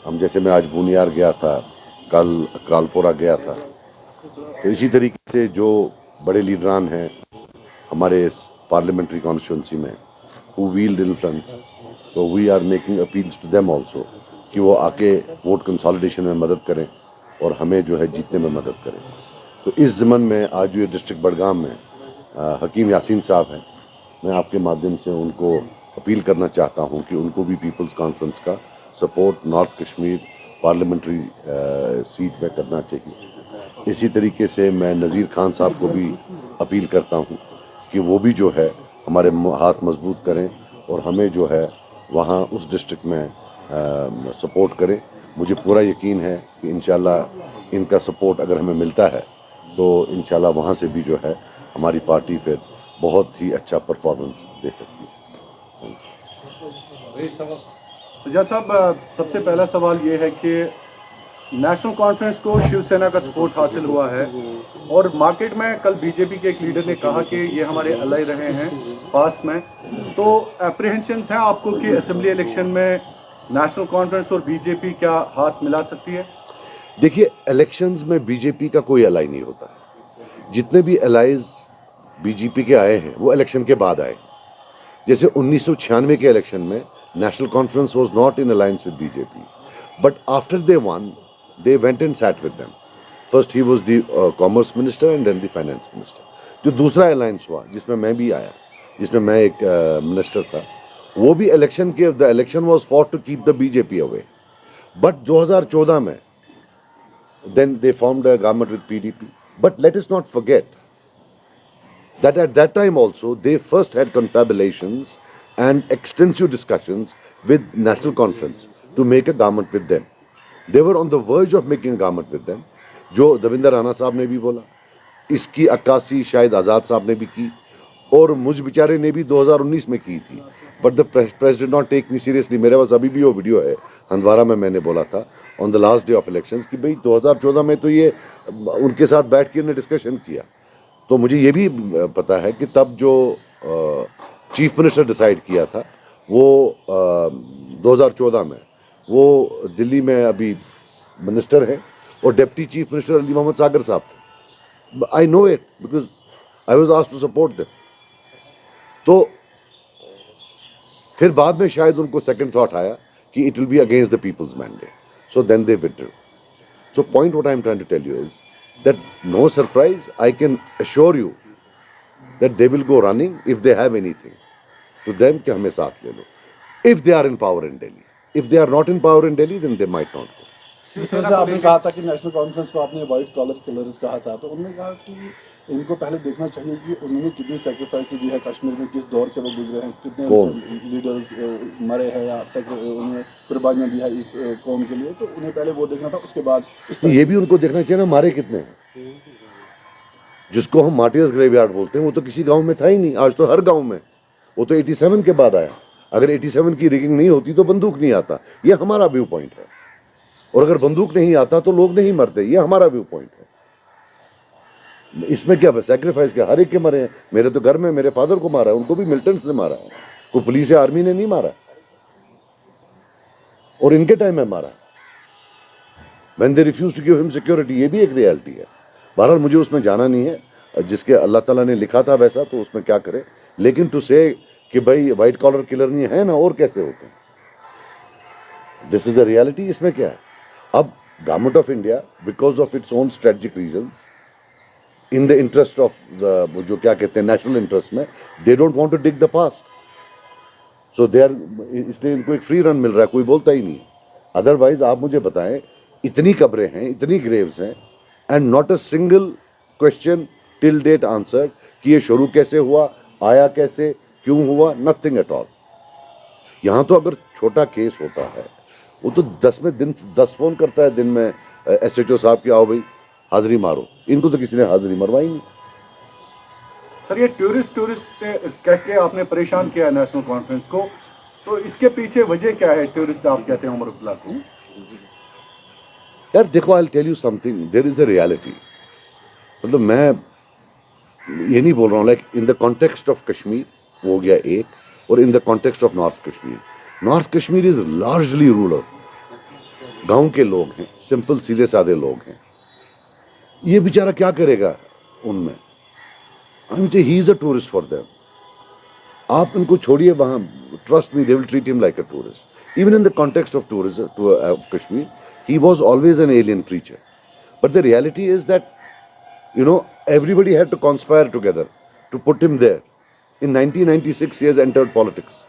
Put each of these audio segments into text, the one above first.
हम जैसे मैं आज बुनियार गया था, कल अक्रालपोरा गया था, तो इसी तरीके से जो बड़े लीडरान हैं हमारे इस पार्लियामेंट्री कॉन्स्टिट्यूंसी में हु वील्ड इन्फ्लुएंस, तो we are making appeals to them also कि वो आके वोट कंसोलिडेशन में मदद करें और हमें जो है जीतने में मदद करें। तो इस ज़मन में आज ये डिस्ट्रिक्ट बडगाम में हकीम यासीन साहब हैं, मैं आपके माध्यम से उनको अपील करना चाहता हूं कि उनको भी पीपल्स कॉन्फ्रेंस का support north Kashmir parliamentary seat में करना चाहिए। इसी तरीके से मैं नज़ीर खान साहब को भी अपील करता हूं कि वो भी जो है हमारे हाथ मजबूत करें और हमें जो है वहाँ उस डिस्ट्रिक्ट में सपोर्ट करें। मुझे पूरा यकीन है कि इंशाल्लाह इनका सपोर्ट अगर हमें मिलता है तो इंशाल्लाह वहाँ से भी जो है हमारी पार्टी फिर बहुत ही अच्छा परफॉर्मेंस दे सकती है। सज्जाद साहब, सबसे पहला सवाल ये है कि नेशनल कॉन्फ्रेंस को शिवसेना का सपोर्ट हासिल हुआ है और मार्केट में कल बीजेपी के एक लीडर ने कहा कि ये हमारे अलाई रहे हैं पास में, तो एप्रीहेंशंस हैं आपको कि असेंबली इलेक्शन में नेशनल कॉन्फ्रेंस और बीजेपी क्या हाथ मिला सकती है? देखिए, इलेक्शंस में बीजेपी का कोई अलाई नहीं होता है। जितने भी अलाइज बीजेपी के आए हैं वो इलेक्शन के बाद आए। जैसे 1996 के इलेक्शन में National Conference was not in alliance with BJP, but after they won they went and sat with them. First he was the commerce minister and then the finance minister. जो दूसरा अलायंस हुआ जिसमें मैं भी आया, जिसमें मैं एक मिनिस्टर था, वो भी इलेक्शन के the election was fought to keep the BJP away. But 2014 में then they formed a government with PDP. But let us not forget that at that time also they first had confabulations and extensive discussions with National Conference to make a government with them. They were on the verge of making a government with them. जो दविंदर राणा साहब ने भी बोला, इसकी अक्कासी शायद आज़ाद साहब ने भी की और मुझ बेचारे ने भी 2019 में की थी। But the press did not take me seriously. मेरे पास अभी भी वो वीडियो है, हंदवारा में मैंने बोला था on the last day of elections कि भाई 2014 में तो ये उनके साथ बैठ के उन्होंने डिस्कशन किया। तो मुझे ये भी पता है कि तब जो चीफ मिनिस्टर डिसाइड किया था वो 2014 में वो दिल्ली में अभी मिनिस्टर है और deputy chief minister Ali Mohammad Sagar साहब थे। I know it because I was asked to support them. तो फिर बाद में शायद उनको सेकंड थॉट आया कि it will be against the people's mandate, so then they withdrew. So point what I am trying to tell you is that no surprise, I can assure you that they will go running if they have anything to them कि हमें साथ ले लो, if they are in power in Delhi. If they are not in power in Delhi then they might not go. जैसे आपने कहा था कि नेशनल कॉन्फ्रेंस को आपने व्हाइट कॉलर किलर्स कहा था, तो उन्होंने कहा कि इनको पहले देखना चाहिए कि उन्होंने कितनी सेक्रीफाइस दी है कश्मीर में, किस दौर से वो गुजरे हैं, कितने लीडर्स मरे हैं या उन्होंने कुर्बानियाँ दी है इस कौम के लिए, तो उन्हें पहले वो देखना था। उसके बाद ये भी उनको देखना चाहिए ना मारे कितने हैं। जिसको हम मार्टियर्स ग्रेवयार्ड बोलते हैं वो तो किसी गांव में था ही नहीं, आज तो हर गांव में। वो तो 87 के बाद आया। अगर 87 की रिगिंग नहीं होती तो बंदूक नहीं आता, ये हमारा व्यू पॉइंट है। और अगर बंदूक नहीं आता तो लोग नहीं मरते, ये हमारा व्यू पॉइंट है। इसमें क्या सैक्रिफाइस क्या, हर एक के मरे हैं। मेरे तो घर में मेरे फादर को मारा है, उनको भी मिलिटेंट्स ने मारा है, कोई पुलिस या आर्मी ने नहीं मारा। और इनके टाइम में मारा when they refuse to give him security, ये भी एक रियलिटी है। बहरहाल मुझे उसमें जाना नहीं है, जिसके अल्लाह ताला ने लिखा था वैसा तो उसमें क्या करे। लेकिन टू से कि भाई वाइट कॉलर किलर नहीं है ना, और कैसे होते हैं, दिस इज अ रियलिटी। इसमें क्या है, अब government of India because of its own strategic reasons, in the interest of the जो क्या कहते हैं नेशनल इंटरेस्ट में, they don't want to dig the past, so they are, इसलिए इनको एक फ्री रन मिल रहा है, कोई बोलता ही नहीं। अदरवाइज आप मुझे बताएं, इतनी कब्रें हैं, इतनी ग्रेव्स हैं, and not a single question till date answered कि ये शुरू कैसे हुआ, आया कैसे, क्यों हुआ, नथिंग एट ऑल। यहाँ तो अगर छोटा केस होता है वो तो 10 फोन करता है दिन में SHO साहब की, आओ भाई हाजिरी मारो। इनको तो किसी ने हाजिरी मरवाई नहीं। सर, ये टूरिस्ट कह के आपने परेशान किया है नेशनल कॉन्फ्रेंस को, तो इसके पीछे वजह क्या है? टूरिस्ट आप कहते हैं उमर अब्दुल्ला को। यार देखो, I will tell you something, there is a reality. मतलब मैं ये नहीं बोल रहा हूँ like in the context of Kashmir वो हो गया एक, और in the context of north Kashmir is largely rural. गांव के लोग हैं, सिंपल सीधे साधे लोग हैं, ये बेचारा क्या करेगा उनमें? He is a tourist for them. आप इनको छोड़िए वहां, trust me, they will treat him like a tourist. Even in the context of tourism of Kashmir, he was always an alien creature. But the reality is that, you know, everybody had to conspire together to put him there. In 1996, he has entered politics.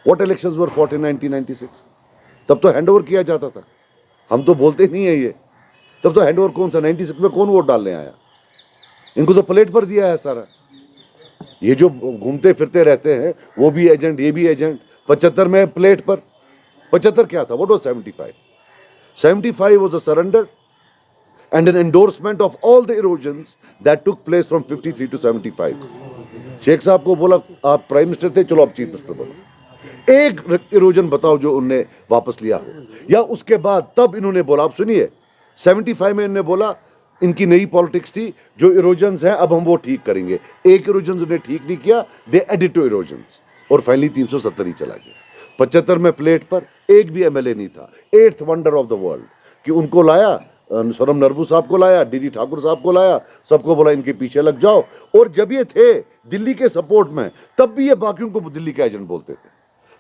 What elections were fought in 1996? तब तो handover किया जाता था, हम तो बोलते नहीं है ये। तब तो हैंडओवर कौन सा, 96 में कौन वोट डालने आया? इनको तो प्लेट पर दिया है सारा। ये जो घूमते फिरते रहते हैं, वो भी एजेंट, ये भी एजेंट। 75 में प्लेट पर, 75 क्या था? What was 75? 75 was a surrender and an endorsement of all the erosions that took place from 53 to 75. Sheikh साहब को बोला आप प्राइम मिनिस्टर थे, चलो आप चीफ मिनिस्टर बनो। एक इरोजन बताओ जो उनने वापस लिया हो, या उसके बाद तब इन्होंने बोला, आप सुनिए, 75 में इन्होंने बोला, इनकी नई पॉलिटिक्स थी, जो इरोजन्स हैं अब हम वो ठीक करेंगे। एक इरोजन उन्हें ठीक नहीं किया, दे एडिड टू इरोजन्स, और फाइनली 370 ही चला गया। 75 में प्लेट पर एक भी एमएलए नहीं था। 8th wonder of the world कि उनको लाया, सोनम नरबू साहब को लाया, डीडी ठाकुर साहब को लाया, सबको बोला इनके पीछे लग जाओ। और जब ये थे दिल्ली के सपोर्ट में, तब भी ये बाकियों को दिल्ली का एजेंट बोलते थे।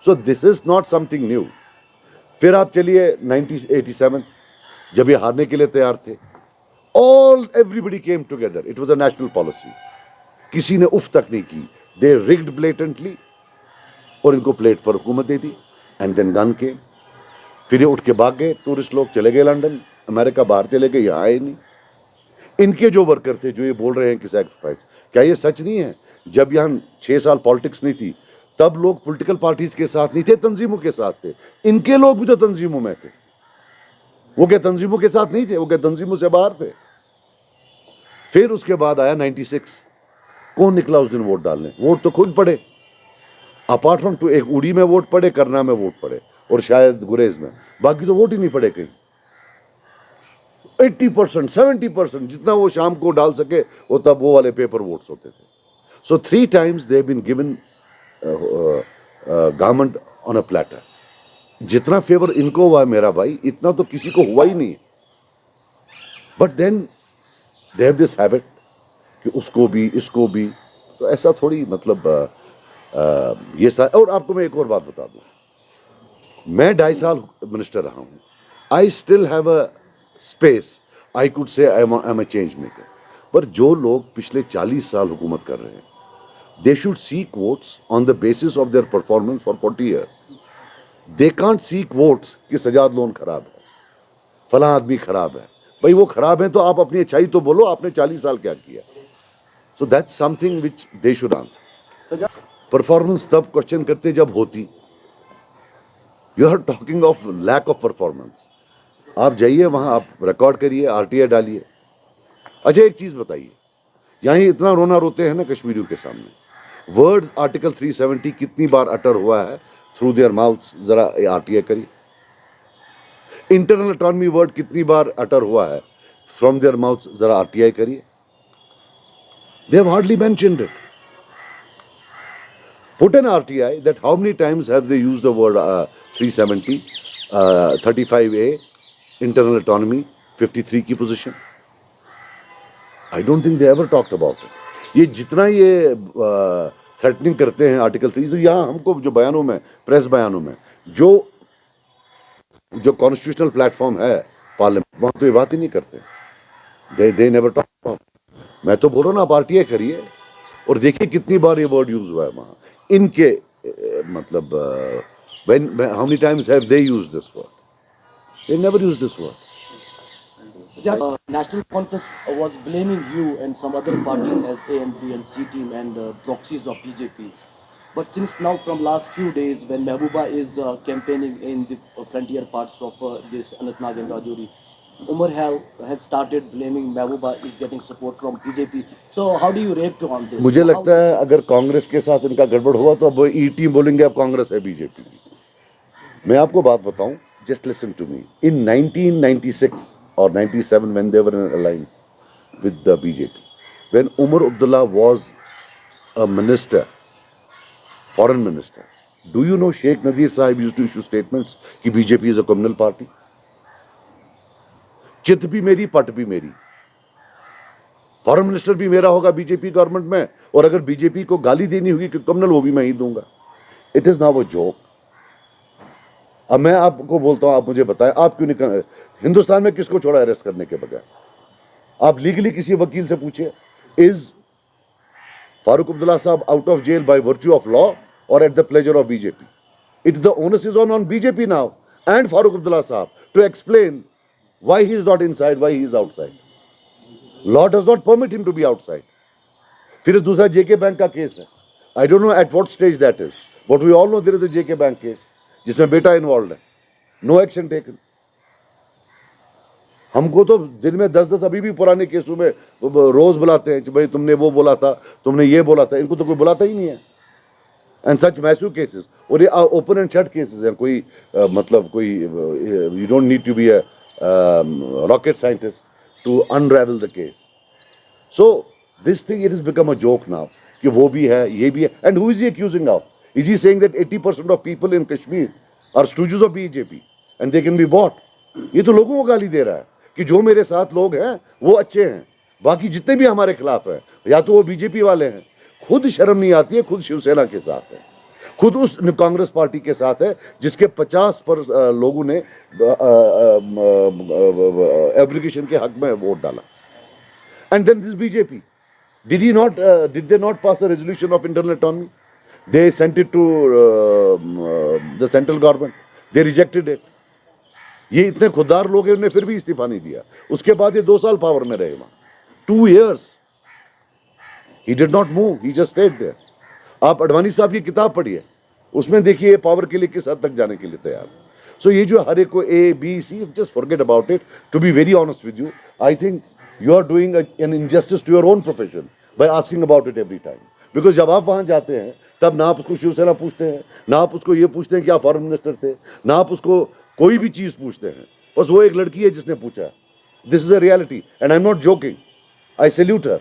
So this is not something new. फिर आप चलिए 1987, जब ये हारने के लिए तैयार थे, everybody came together, it was a national policy, किसी ने उफ तक नहीं की। दे रिग्ड ब्लेटेंटली और इनको प्लेट पर हुकूमत दे दी। एंड देन गन केम, फिर ये उठ के भाग गए, टूरिस्ट लोग चले गए लंदन, अमेरिका, बाहर चले गए, यहाँ आए नहीं। इनके जो वर्कर थे, जो ये बोल रहे हैं कि सैक्रिफाइस, क्या ये सच नहीं है? जब यहाँ 6 साल पॉलिटिक्स नहीं थी, तब लोग पॉलिटिकल पार्टीज के साथ नहीं थे, तंजीमों के साथ थे। इनके लोग भी तो तंजीमों में थे। वो क्या तंजीमों के साथ नहीं थे? वो क्या तंजीमों से बाहर थे? फिर उसके बाद आया 96, कौन निकला उस दिन वोट डालने? वोट तो खुद पड़े, अपार्ट फ्रॉम एक उड़ी में वोट पड़े, करना में वोट पड़े, और शायद गुरेज में, बाकी तो वोट ही नहीं पड़े कहीं। 80%, 70% जितना वो शाम को डाल सके, वो तब वो वाले पेपर वोट्स होते थे। So 3 times they have been given government on a platter. जितना फेवर इनको हुआ है मेरा भाई, इतना तो किसी को हुआ ही नहीं। But then they have this habit कि उसको भी, इसको भी, तो ऐसा थोड़ी, मतलब ये सारा। और आपको मैं एक और बात बता दूं, मैं 2.5 साल मिनिस्टर रहा हूं। I still have a space, I could say I am a change maker. पर जो लोग पिछले 40 साल हुकूमत कर रहे हैं, they should seek votes on the basis of their performance for 40 years। They can't seek votes कि सजाद लोन खराब है, फलां आदमी खराब है। भाई वो खराब है तो आप अपनी अच्छाई तो बोलो, आपने 40 साल क्या किया। So that's something which they should answer. Performance तब क्वेश्चन करते जब होती। You are talking of lack of performance. आप जाइए वहां, आप रिकॉर्ड करिए, आरटीआई डालिए। अच्छा एक चीज बताइए, यहाँ इतना रोना रोते हैं ना कश्मीरियों के सामने, वर्ड आर्टिकल 370 कितनी बार अटर हुआ है थ्रू देयर माउथ्स? जरा आरटीआई करिए। इंटरनल ऑटोनॉमी वर्ड कितनी बार अटर हुआ है फ्रॉम देयर माउथ्स? जरा आरटीआई करिए। They have hardly mentioned it. Put an RTI that how many times have they used the word 370, 35A, internal autonomy, 53 की position? I don't think they ever talked about it. ये जितना ये threatening करते हैं article 3, तो यहाँ हमको जो बयानों में, प्रेस बयानों में, जो कॉन्स्टिट्यूशनल प्लेटफॉर्म है पार्लियामेंट, वहाँ तो ये बात ही नहीं करते। they never talk about it. मैं तो बोल रहा हूँ ना, आप आरटीआई करिए और देखिए कितनी बार ये वर्ड यूज हुआ है वहाँ। इनके मतलब how many times have they used this word? They never used this word. National Conference was blaming you and some other parties as ANP and C team and proxies of BJP. But since now, from last few days, when Mehbooba is campaigning in the frontier parts of this Anantnag and Rajouri, Umar has started blaming Mehbooba is getting support from BJP. So how do you react on this? मुझे लगता है अगर कांग्रेस के साथ इनका गड़बड़ हुआ तो अब ई टीम बोलेंगे अब कांग्रेस है बीजेपी की। मैं आपको बात बताऊं, just listen to me. In 1996 or 97, when they were in alliance with the BJP, when Umar Abdullah was a minister, foreign minister, do you know Sheikh Nazir Sahib used to issue statements कि BJP is a communal party? चित भी मेरी, पट भी मेरी। Foreign minister भी मेरा होगा बीजेपी गवर्नमेंट में, और अगर बीजेपी को गाली देनी होगी कि कम्युनल, वो भी मैं ही दूंगा। It is now a joke. अब मैं आपको बोलता हूं, आप मुझे बताएं, आप क्यों नहीं, हिंदुस्तान में किसको छोड़ा अरेस्ट करने के बगैर? आप लीगली किसी वकील से पूछिए, इज फारूक अब्दुल्ला साहब out of jail by virtue of law और at the pleasure of BJP? It the onus is on BJP now and Farooq Abdullah साहब to explain why he is not inside, why he is outside. Law does not permit him to be outside. फिर दूसरा जेके bank का case है। I don't know at what stage that is, but we all know there is a JK bank case जिसमें बेटा involve है। No action taken. हमको तो दिन में 10-10 अभी भी पुराने केसों में रोज बुलाते हैं कि भाई तुमने वो बोला था, तुमने ये बोला था। इनको तो कोई बुलाता ही नहीं है। एंड सच मैसिव केसेस, और ये ओपन एंड शट केसेस हैं। कोई मतलब कोई you don't need to be a rocket scientist to unravel the case. So this thing, it has become a joke now कि वो भी है, ये भी है। And who is he accusing of? Is he saying that 80% of people in Kashmir are stooges of BJP and they can be bought? ये तो लोगों को गाली दे रहा है कि जो मेरे साथ लोग हैं वो अच्छे हैं, बाकी जितने भी हमारे खिलाफ हैं या तो वो बीजेपी वाले हैं। खुद शर्म नहीं आती है, खुद शिवसेना के साथ है, खुद उस कांग्रेस पार्टी के साथ है जिसके 50 लोगों ने एप्लीकेशन के हक में वोट डाला। And then this BJP, did they not pass a resolution of internal autonomy? They sent it to the central government, they rejected it. ये इतने खुददार लोग हैं, उन्हें फिर भी इस्तीफा नहीं दिया। उसके बाद ये 2 साल पावर में रहे वहां, 2 years he did not move, he just stayed there. आप अडवाणी साहब की किताब पढ़िए, उसमें देखिए पावर के लिए किस हद तक जाने के लिए तैयार। सो ये जो हर एक को A, B, C, just forget about it. To be very honest with you, I think you are doing an injustice to your own profession by asking about it every time. Because जब आप वहाँ जाते हैं तब ना आप उसको शिवसेना पूछते हैं, ना आप उसको ये पूछते हैं कि आप फॉरेन मिनिस्टर थे, ना आप उसको कोई भी चीज़ पूछते हैं। बस वो एक लड़की है जिसने पूछा। This is a reality and I am not joking. I salute her.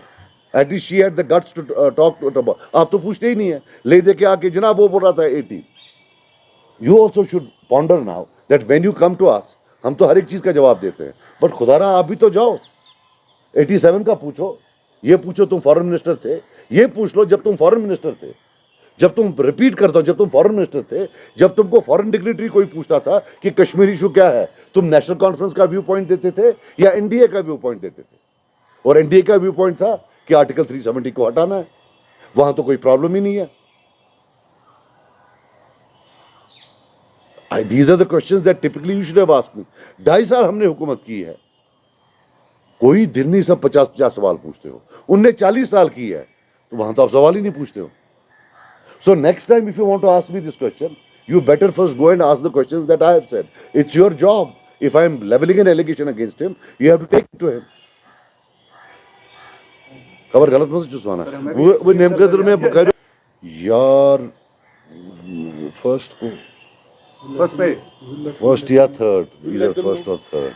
At least she had the guts to talk to her. आप तो पूछते ही नहीं है, ले दे के आके जनाब वो बोल रहा था 80। You also should ponder now that when you come to us, हम तो हर एक चीज का जवाब देते हैं, बट खुदारा आप भी तो जाओ। 87 का पूछो, ये पूछो तुम फॉरेन मिनिस्टर थे, ये पूछ लो जब तुम फॉरेन मिनिस्टर थे, जब तुम, रिपीट करता हूं, जब तुम फॉरेन मिनिस्टर थे, जब तुमको फॉरेन डिग्नेटरी कोई पूछता था कि कश्मीर इशू क्या है, तुम नेशनल कॉन्फ्रेंस का व्यू पॉइंट देते थे या एनडीए का व्यू पॉइंट देते थे? और एनडीए का व्यू पॉइंट था कि आर्टिकल 370 को हटाना है, वहां तो कोई प्रॉब्लम ही नहीं है। These are the questions that typically you should have asked me. 2.5 साल हमने हुकूमत की है, कोई दिन नहीं सब 50-50 सवाल पूछते हो। उनने 40 साल की है, तो वहां तो आप सवाल ही नहीं पूछते हो। So next time if you want to ask me this question, you better first go and ask the questions that I have said. It's your job. If I am leveling an allegation against him, you have to take it to him. खबर गलत मत चुसवाना। वो नेमकदर में यार first या third, इधर first और third.